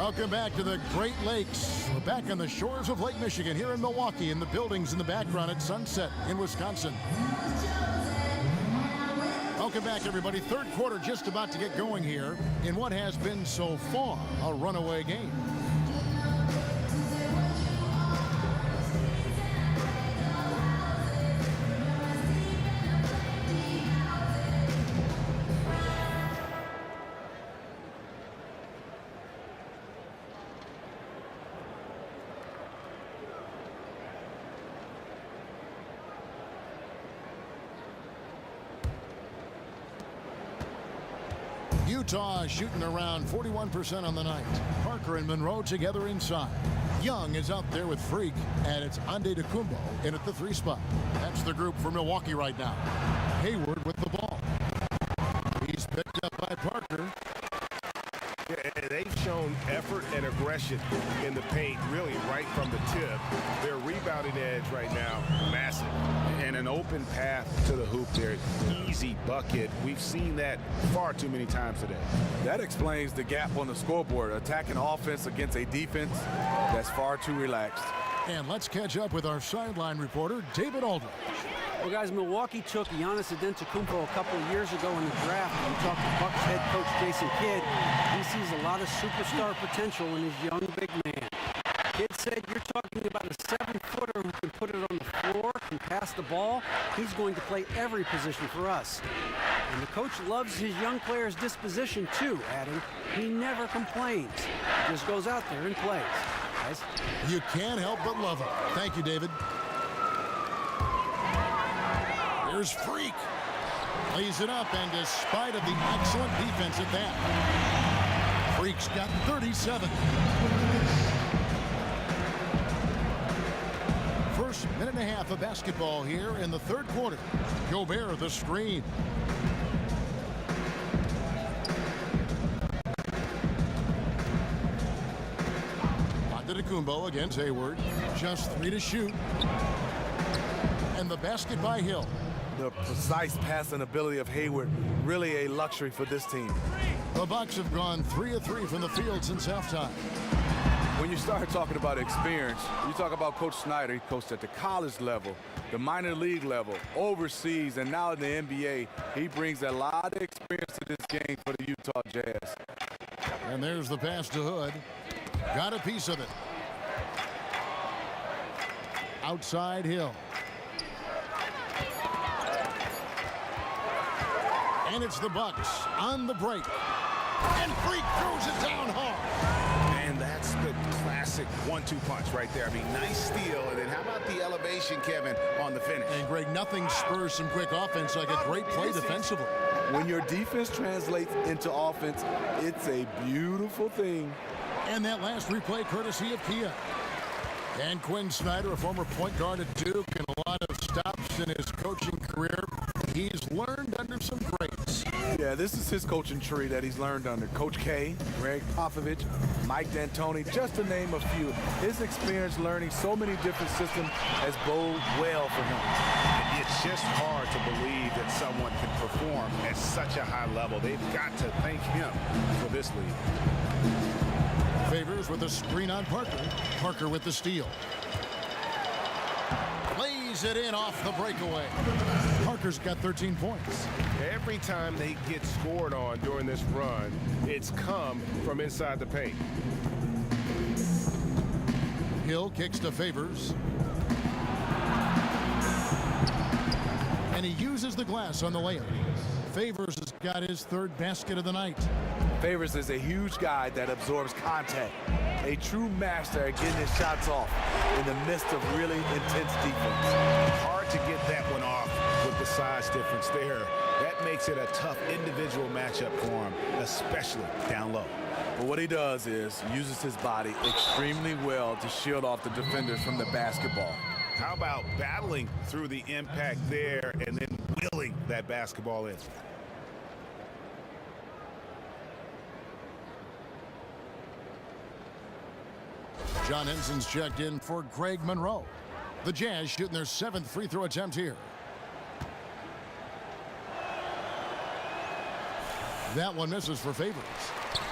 Welcome back to the Great Lakes. We're back on the shores of Lake Michigan here in Milwaukee, in the buildings in the background at Sunset in Wisconsin. Welcome back, everybody. Third quarter just about to get going here in what has been so far a runaway game. Utah shooting around 41% on the night. Parker and Monroe together inside. Young is out there with Freak, and it's Antetokounmpo in at the 3 spot. That's the group for Milwaukee right now. Hayward with the ball. He's picked up by Parker. Yeah, they've shown effort and aggression in the paint, really right from the tip. Their rebounding edge right now, massive. And an open path to the hoop there. Easy bucket. We've seen that far too many times today. That explains the gap on the scoreboard. Attacking offense against a defense that's far too relaxed. And let's catch up with our sideline reporter, David Aldridge. Well, guys, Milwaukee took Giannis Antetokounmpo a couple of years ago in the draft. We talked to Bucks head coach Jason Kidd. He sees a lot of superstar potential in his young big man. Kidd said, you're talking about a 7-footer who can put it on the floor, can pass the ball. He's going to play every position for us. And the coach loves his young player's disposition, too, adding, he never complains. He just goes out there and plays. Guys? You can't help but love him. Thank you, David. Here's Freak. Lays it up, and despite of the excellent defense at that, Freak's got 37. First minute and a half of basketball here in the third quarter. Gobert the screen. Antetokounmpo against Hayward. Just 3 to shoot. And the basket by Hill. The precise passing ability of Hayward, really a luxury for this team. The Bucks have gone 3 of 3 from the field since halftime. When you start talking about experience, you talk about Coach Snyder. He coached at the college level, the minor league level, overseas, and now in the NBA. He brings a lot of experience to this game for the Utah Jazz. And there's the pass to Hood. Got a piece of it. Outside Hill. And it's the Bucks on the break. And Freak throws it down hard. And that's the classic 1-2 punch right there. I mean, nice steal. And then how about the elevation, Kevin, on the finish? And Greg, nothing spurs some quick offense like a great play defensively. When your defense translates into offense, it's a beautiful thing. And that last replay courtesy of Kia. And Quinn Snyder, a former point guard at Duke and a lot of stops in his coaching career. He's learned under some greats. Yeah, this is his coaching tree that he's learned under. Coach K, Greg Popovich, Mike D'Antoni, just to name a few. His experience learning so many different systems has boded well for him. It's just hard to believe that someone can perform at such a high level. They've got to thank him for this lead. Favors with a screen on Parker. Parker with the steal. Lays it in off the breakaway. Parker's got 13 points. Every time they get scored on during this run, it's come from inside the paint. Hill kicks to Favors. And he uses the glass on the layup. Favors has got his third basket of the night. Favors is a huge guy that absorbs contact. A true master at getting his shots off in the midst of really intense defense. Hard to get that one off with the size difference there. That makes it a tough individual matchup for him, especially down low. But what he does is uses his body extremely well to shield off the defenders from the basketball. How about battling through the impact there and then willing that basketball in? John Henson's checked in for Greg Monroe. The Jazz shooting their 7th free throw attempt here. That one misses for Favors.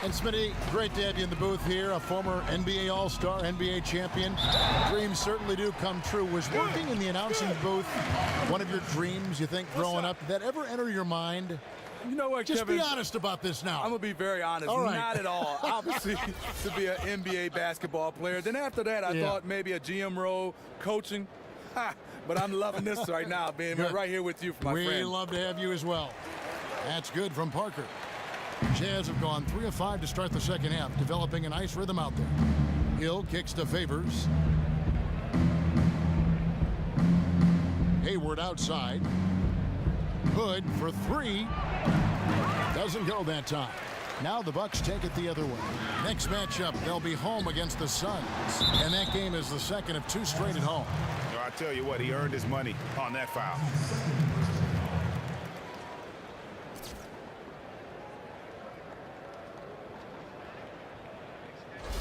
And Smitty, great to have you in the booth here, a former NBA All-Star, NBA champion. Dreams certainly do come true. Was working in the announcing booth one of your dreams, you think, growing up? Did that ever enter your mind? You know what, Just Kevin? be honest about this now. I'm going to be very honest. All right. Not at all. Obviously, to be an NBA basketball player. Then after that, I thought maybe a GM role, coaching. But I'm loving this right now, being right here with you, my friend. We love to have you as well. That's good from Parker. Jazz have gone 3 of 5 to start the second half, developing a nice rhythm out there. Hill kicks to Favors. Hayward outside. Hood for 3. Doesn't go that time. Now the Bucks take it the other way. Next matchup, they'll be home against the Suns. And that game is the second of 2 straight at home. I tell you what, he earned his money on that foul.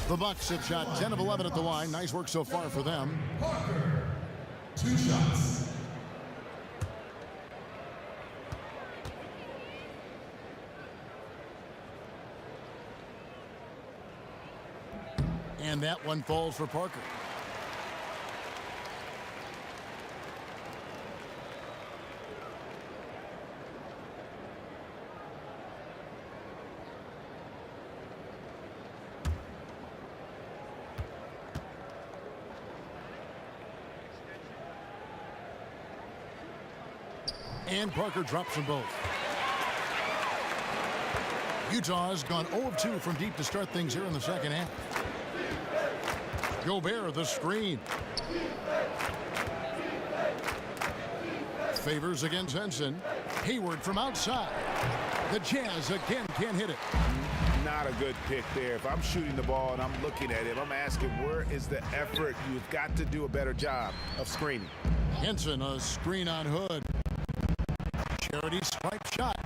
The Bucks have shot 10 of 11 at the line. Nice work so far for them. Parker, 2 shots. And that one falls for Parker. And Parker drops them both. Utah has gone 0 of 2 from deep to start things here in the second half. Gobert, the screen. Favors against Henson. Hayward from outside. The Jazz again can't hit it. Not a good pick there. If I'm shooting the ball and I'm looking at it, I'm asking, where is the effort? You've got to do a better job of screening. Henson, a screen on Hood. Charity swipe shot.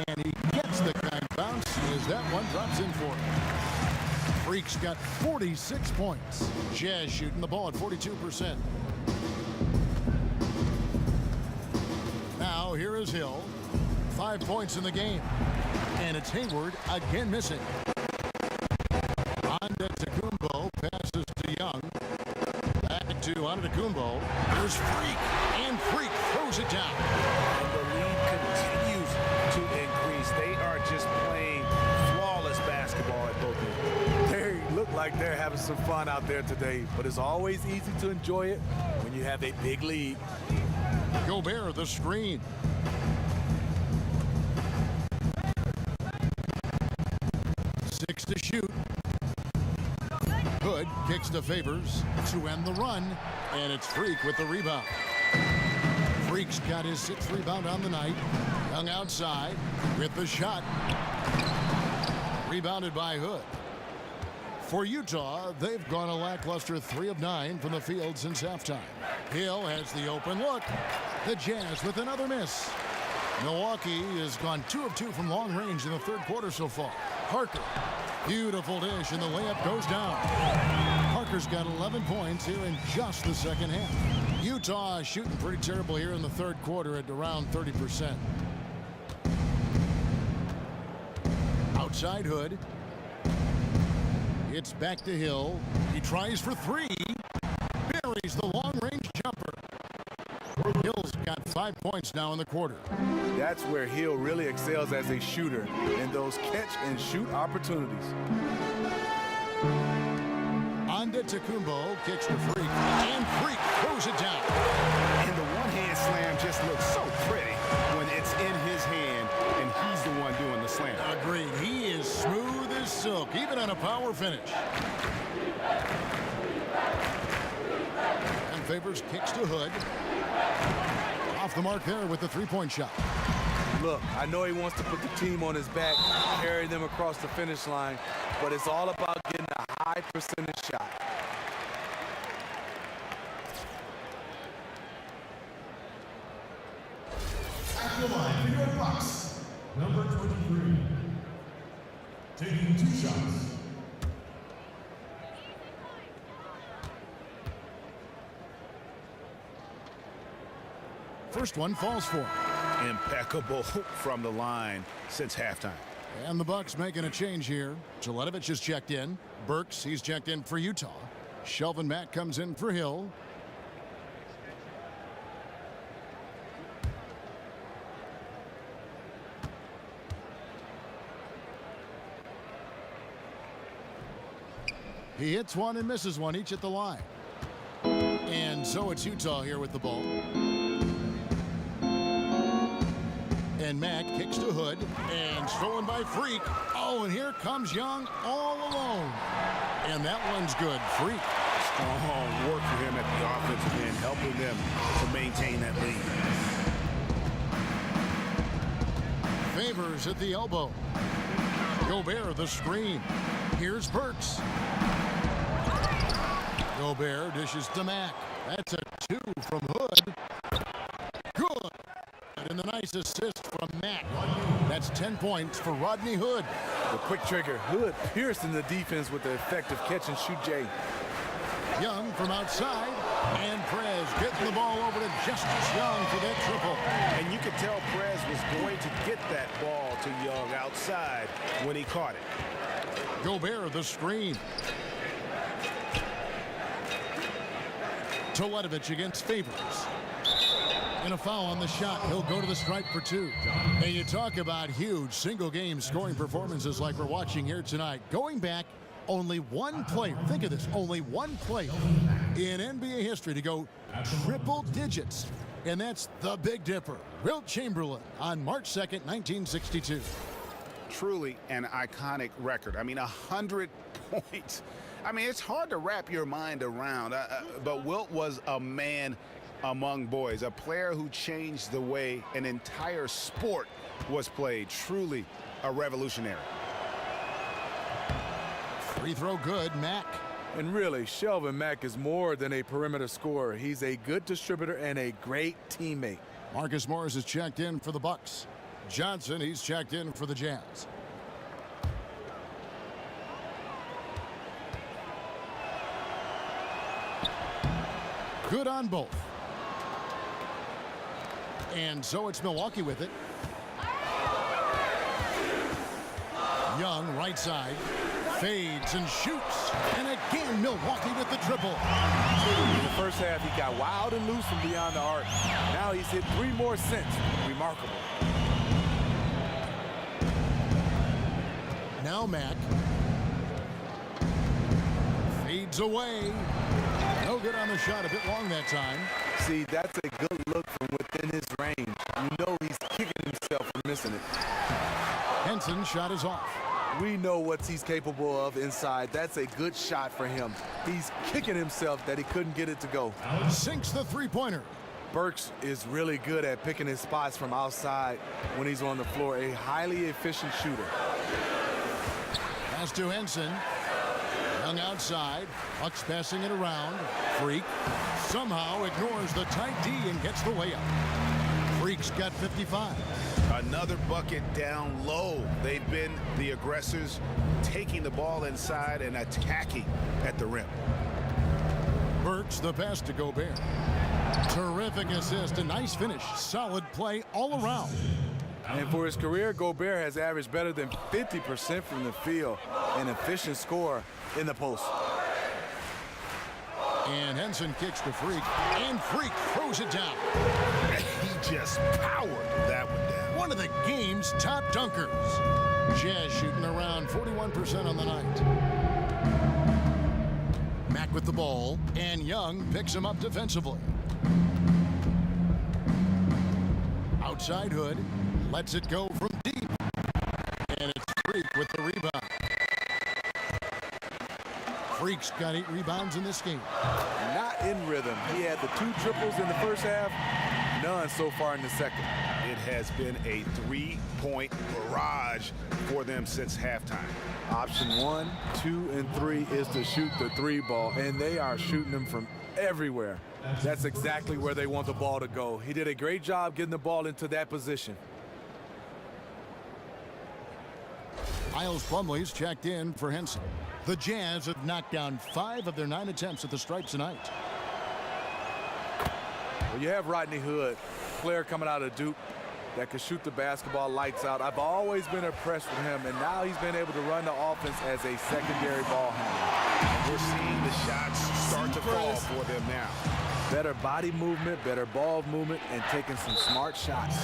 And he gets the kind bounce as that one drops in for him. Freak's got 46 points. Jazz shooting the ball at 42%. Now here is Hill. 5 points in the game. And it's Hayward again missing. Antetokounmpo passes to Young. Back to Antetokounmpo. There's Freak. And Freak throws it down. And the lead continues to increase. They are just playing flawless basketball at both ends. They look like they're having some fun out there today, but it's always easy to enjoy it when you have a big lead. Gobert, the screen. Six to shoot. Hood kicks to Favors to end the run, and it's Freak with the rebound. Freak's got his 6th rebound on the night. Young outside with the shot. Rebounded by Hood. For Utah, they've gone a lackluster 3 of 9 from the field since halftime. Hill has the open look. The Jazz with another miss. Milwaukee has gone 2 of 2 from long range in the 3rd quarter so far. Parker, beautiful dish, and the layup goes down. Parker's got 11 points here in just the second half. Utah is shooting pretty terrible here in the 3rd quarter at around 30%. Outside Hood. It's back to Hill. He tries for 3. Buries the long-range jumper. Hill's got 5 points now in the quarter. That's where Hill really excels as a shooter in those catch-and-shoot opportunities. Antetokounmpo kicks to Freak, and Freak throws it down. And the one-hand slam just looks so pretty when it's in his hand and he's the one doing the slam. Agreed. He is smooth as silk, even on a power finish. And Favors kicks to Hood. Off the mark there with the 3-point shot. Look, I know he wants to put the team on his back, carry them across the finish line, but it's all about getting a high percentage shot. At the line for your Bucks, number 23. Taking 2 shots. First one falls for him. impeccable from the line since halftime. And the Bucks making a change here. Jelitovich is checked in. Burks, he's checked in for Utah. Shelvin Mack comes in for Hill. He hits one and misses one, each at the line. And so it's Utah here with the ball. And Mack kicks to Hood and stolen by Freak. Oh, and here comes Young all alone. And that one's good. Freak. Strong work for him at the offensive end, helping them to maintain that lead. Favors at the elbow. Gobert the screen. Here's Burks. Gobert dishes to Mack. That's a 2 from Hood. Good. And the nice assist from Mack. That's 10 points for Rodney Hood. The quick trigger. Hood piercing the defense with the effective catch and shoot Jay. Young from outside. And Prez getting the ball over to Justice Young for that triple. And you could tell Prez was going to get that ball to Young outside when he caught it. Gobert the screen. Jelitovich against Favors. And a foul on the shot. He'll go to the stripe for 2. And you talk about huge single-game scoring performances like we're watching here tonight. Going back, only one player, think of this, only one player in NBA history to go triple digits. And that's the Big Dipper, Wilt Chamberlain, on March 2nd, 1962. Truly an iconic record. I mean, 100 points. I mean, it's hard to wrap your mind around, but Wilt was a man among boys, a player who changed the way an entire sport was played. Truly a revolutionary. Free throw good, Mack. And really, Shelvin Mack is more than a perimeter scorer. He's a good distributor and a great teammate. Marcus Morris is checked in for the Bucks. Johnson, he's checked in for the Jazz. Good on both. And so it's Milwaukee with it. Young, right side, fades and shoots. And again, Milwaukee with the triple. In the first half, he got wild and loose from beyond the arc. Now he's hit 3 more since. Remarkable. Now Mack. Fades away. No good on the shot, a bit long that time. See, that's a good look from within his range. You know he's kicking himself for missing it. Henson's shot is off. We know what he's capable of inside. That's a good shot for him. He's kicking himself that he couldn't get it to go. Sinks the three-pointer. Burks is really good at picking his spots from outside when he's on the floor. A highly efficient shooter. Pass to Henson. Young outside. Bucks passing it around. Freak somehow ignores the tight D and gets the layup. Freak's got 55. Another bucket down low. They've been the aggressors, taking the ball inside and attacking at the rim. Burks the pass to Gobert. Terrific assist, a nice finish. Solid play all around. And for his career, Gobert has averaged better than 50% from the field. An efficient scorer in the post. And Henson kicks to Freak. And Freak throws it down. He just powered that one down. One of the game's top dunkers. Jazz shooting around 41% on the night. Mack with the ball. And Young picks him up defensively. Outside Hood. Lets it go from deep. And it's Freak with the rebound. Freak's got 8 rebounds in this game. Not in rhythm. He had the 2 triples in the first half, none so far in the second. It has been a 3-point barrage for them since halftime. Option 1, 2, and 3 is to shoot the 3 ball, and they are shooting them from everywhere. That's exactly where they want the ball to go. He did a great job getting the ball into that position. Miles Plumlee's checked in for Henson. The Jazz have knocked down 5 of their 9 attempts at the stripe tonight. Well, you have Rodney Hood, player coming out of Duke. that can shoot the basketball lights out. I've always been impressed with him, and now he's been able to run the offense as a secondary ball handler. We're seeing the shots start to fall for them now. Better body movement, better ball movement, and taking some smart shots.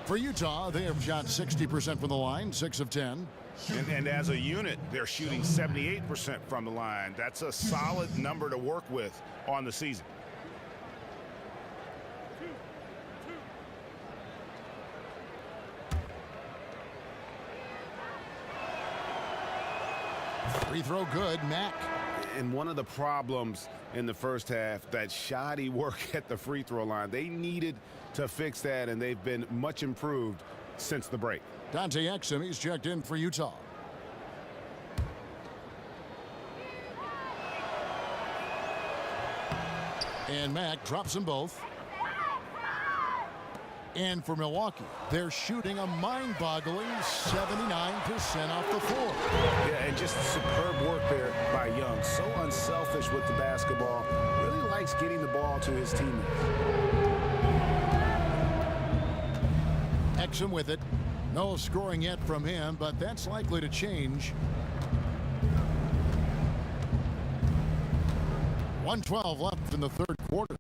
For Utah, they have shot 60% from the line, 6 of 10. And as a unit, they're shooting 78% from the line. That's a solid number to work with on the season. Free throw good, Mack. And one of the problems in the first half, that shoddy work at the free throw line. They needed to fix that, and they've been much improved since the break. Dante Exum, he's checked in for Utah. And Mack drops them both. And for Milwaukee, they're shooting a mind-boggling 79% off the floor. Yeah, and just superb work there by Young. So unselfish with the basketball. Really likes getting the ball to his teammates. Exum with it. No scoring yet from him, but that's likely to change. 1:12 left in the third quarter.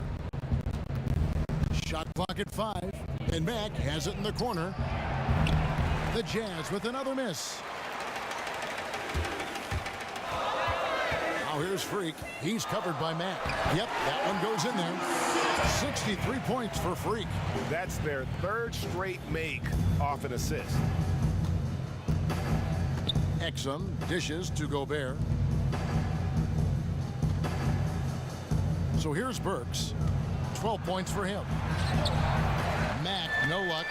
Shot clock at 5, and Mack has it in the corner. The Jazz with another miss. Now here's Freak. He's covered by Mack. Yep, that one goes in there. 63 points for Freak. That's their third straight make off an assist. Exum dishes to Gobert. So here's Burks. 12 points for him. Mack, no luck.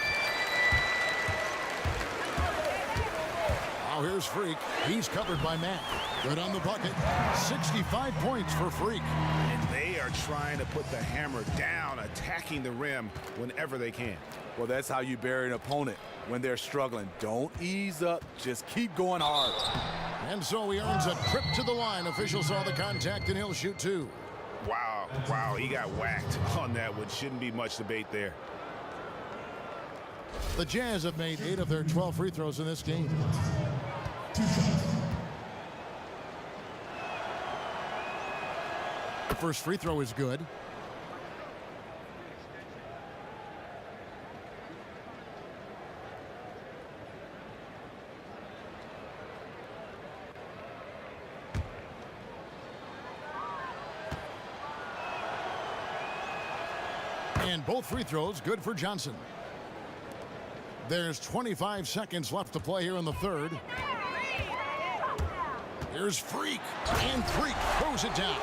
Now here's Freak. He's covered by Mack. Good on the bucket. 65 points for Freak. And they are trying to put the hammer down, attacking the rim whenever they can. Well, that's how you bury an opponent when they're struggling. Don't ease up. Just keep going hard. And so he earns a trip to the line. Official saw the contact, and he'll shoot 2. Wow, he got whacked on that one. Shouldn't be much debate there. The Jazz have made 8 of their 12 free throws in this game. The first free throw is good. And both free throws good for Johnson. There's 25 seconds left to play here in the third. Here's Freak, and Freak throws it down.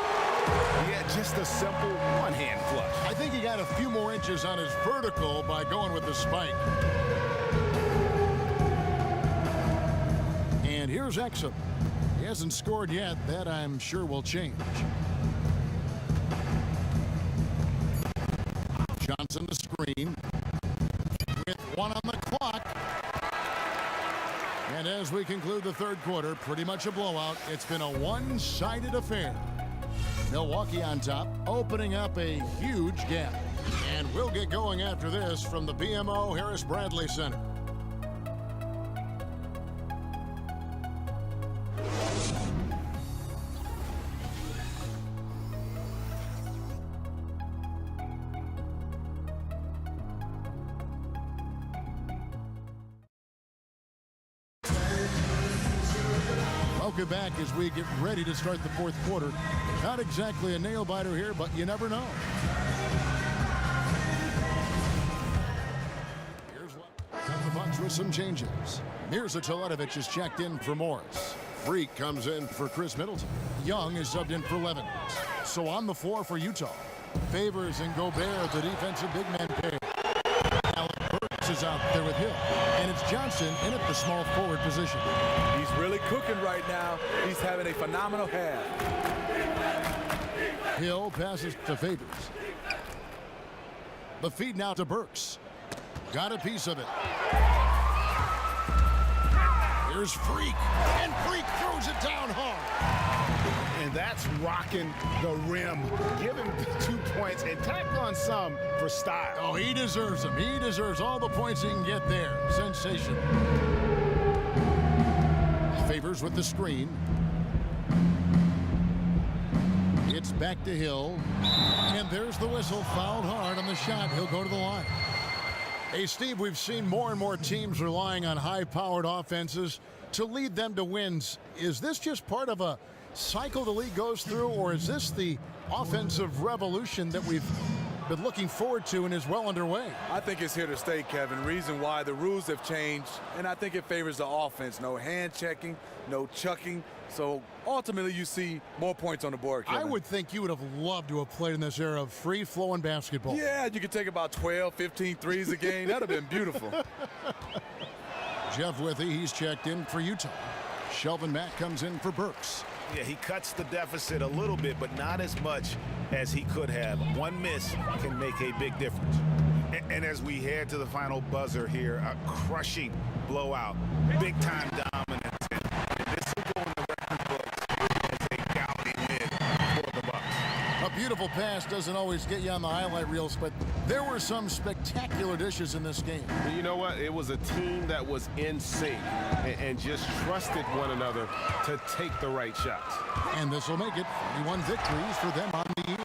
Yeah, just a simple one-hand flush. I think he got a few more inches on his vertical by going with the spike. And here's Exum. He hasn't scored yet. That, I'm sure, will change. Johnson the screen with 1 on the clock. And as we conclude the third quarter, pretty much a blowout. It's been a one-sided affair. Milwaukee on top, opening up a huge gap. And we'll get going after this from the BMO Harris Bradley Center. Welcome back as we get ready to start the fourth quarter. Not exactly a nail-biter here, but you never know. Here's what the Bucks with some changes. Mirza Teletovic is checked in for Morris. Freak comes in for Chris Middleton. Young is subbed in for Levin. So on the floor for Utah, Favors and Gobert, the defensive big man pair. Burks is out there with Hill, and it's Johnson in at the small forward position. He's really cooking right now. He's having a phenomenal half. Hill passes to Favors. The feed now to Burks. Got a piece of it. Here's Freak, and Freak throws it down hard. And that's rocking the rim. Give him 2 points and tack on some for style. Oh, he deserves them. He deserves all the points he can get there. Sensational. Favors with the screen. It's back to Hill. And there's the whistle. Fouled hard on the shot. He'll go to the line. Hey, Steve, we've seen more and more teams relying on high-powered offenses to lead them to wins. Is this just part of a cycle the league goes through, or is this the offensive revolution that we've been looking forward to and is well underway? I think it's here to stay, Kevin. Reason why the rules have changed, and I think it favors the offense. No hand checking, no chucking. So ultimately you see more points on the board, Kevin. I would think you would have loved to have played in this era of free-flowing basketball. Yeah, you could take about 12, 15 threes a game. That would have been beautiful. Jeff Withy, he's checked in for Utah. Shelvin Mack comes in for Burks. Yeah, he cuts the deficit a little bit, but not as much as he could have. One miss can make a big difference. And as we head to the final buzzer here, a crushing blowout, big-time dominance. And this will go in the record books as a gaudy win for the Bucks. A beautiful pass doesn't always get you on the highlight reels, but there were some spectacular dishes in this game. You know what? It was a team that was in sync and just trusted one another to take the right shots. And this will make it 41 victories for them on the year.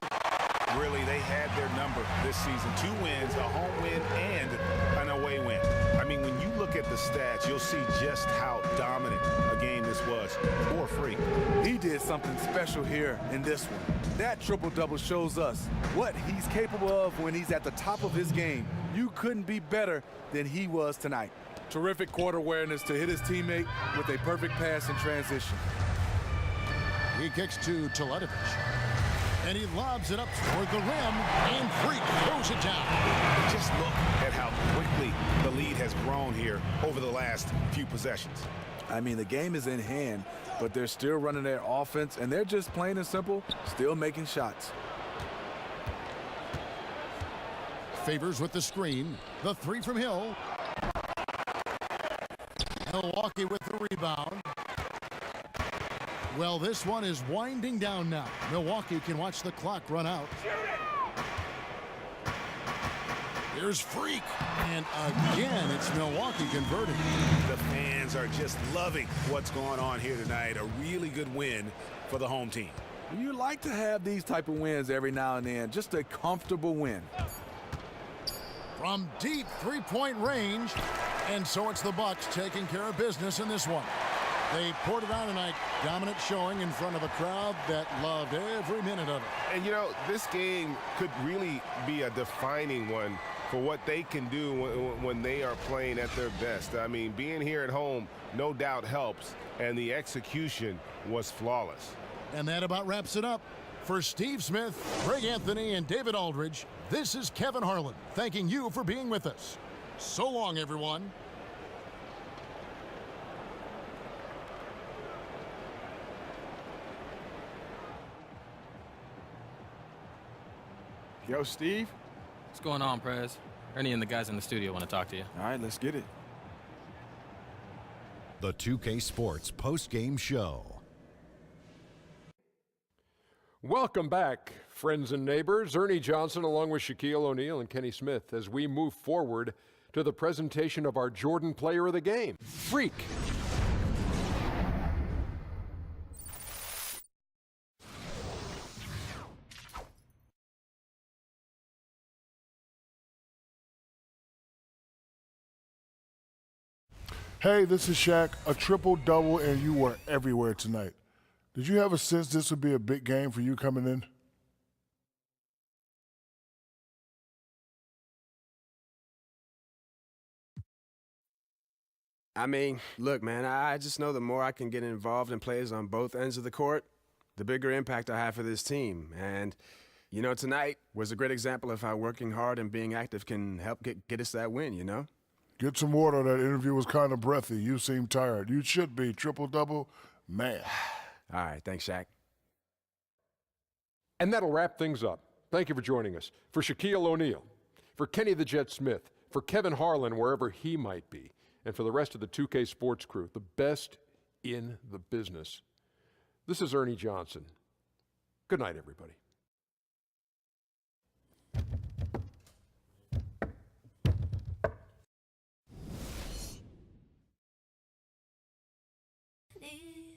Really, they had their number this season. 2 wins, a home win, and an away win. I mean, when you look at the stats, you'll see just how dominant a game this was for Freak. He did something special here in this one. That triple-double shows us what he's capable of when he's at the top of his game. You couldn't be better than he was tonight. Terrific court awareness to hit his teammate with a perfect pass in transition. He kicks to Teletovic. And he lobs it up toward the rim, and Freak throws it down. Just look at how quickly the lead has grown here over the last few possessions. I mean, the game is in hand, but they're still running their offense, and they're just plain and simple, still making shots. Favors with the screen. The 3 from Hill. Milwaukee with the rebound. Well, this one is winding down now. Milwaukee can watch the clock run out. Here's Freak. And again, it's Milwaukee converting. The fans are just loving what's going on here tonight. A really good win for the home team. You like to have these type of wins every now and then, just a comfortable win. From deep three-point range. And so it's the Bucks taking care of business in this one. They poured it on tonight. Dominant showing in front of a crowd that loved every minute of it. And, you know, this game could really be a defining one for what they can do when they are playing at their best. I mean, being here at home no doubt helps, and the execution was flawless. And that about wraps it up. For Steve Smith, Greg Anthony, and David Aldridge, this is Kevin Harlan thanking you for being with us. So long, everyone. Yo, Steve. What's going on, Prez? Ernie and the guys in the studio want to talk to you. All right, let's get it. The 2K Sports post-game show. Welcome back, friends and neighbors. Ernie Johnson along with Shaquille O'Neal and Kenny Smith as we move forward to the presentation of our Jordan Player of the Game, Freak. Hey, this is Shaq, a triple-double, and you were everywhere tonight. Did you have a sense this would be a big game for you coming in? I mean, look, man, I just know the more I can get involved in plays on both ends of the court, the bigger impact I have for this team. And, you know, tonight was a great example of how working hard and being active can help get us that win, you know? Get some water. That interview was kind of breathy. You seem tired. You should be. Triple-double, man. All right, thanks, Shaq. And that'll wrap things up. Thank you for joining us. For Shaquille O'Neal, for Kenny the Jet Smith, for Kevin Harlan, wherever he might be, and for the rest of the 2K Sports crew, the best in the business. This is Ernie Johnson. Good night, everybody. This